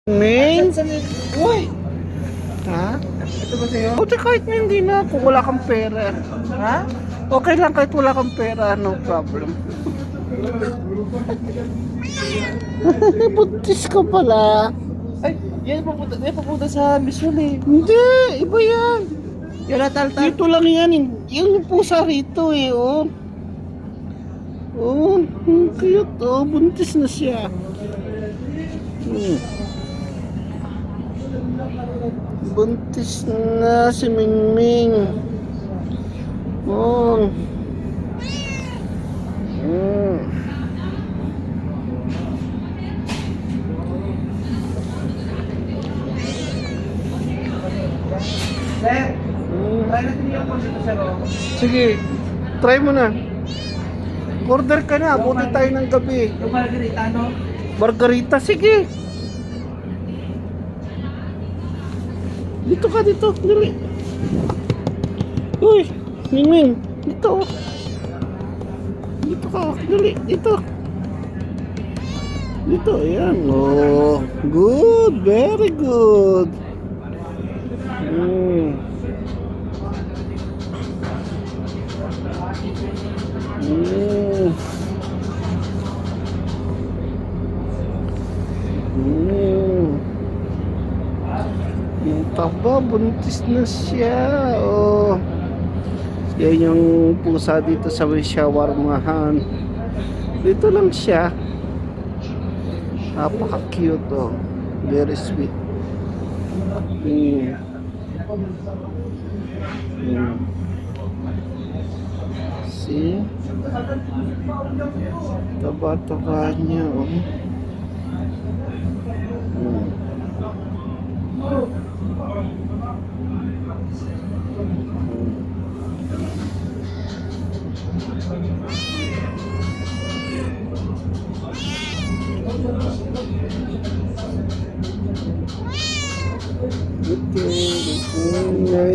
Ming? Uy! Ha? Ito ba sa'yo? O kahit na hindi na, kung wala kang pera. Ha? Okay lang kahit wala kang pera, no problem. Buntis ka pala. Ay, yan papunta sa mission eh. Hindi, iba yan. Yan nataltal. Dito lang yan. Yung pusa rito eh, oh. Oh, cute, oh. Buntis na siya. Buntis na si Mingming. Oh. Sir, try natin yung kung dito sir. Sige, try mo na. Order ka na, abuti tayo ng gabi. Yung margarita, no? Margarita, sige. Dito ka, dito. Dali. Uy, Mingming. Dito. Dito ka, dali. Dito. Dito, ayan. Oh, good. Very good. Mm. Mm. Yung taba, buntis na siya. Oh. Yan yung pusa dito sa shawarmahan. Dito lang siya. Napaka-cute, oh. Very sweet. See? Taba-taba niya, oh. Okay.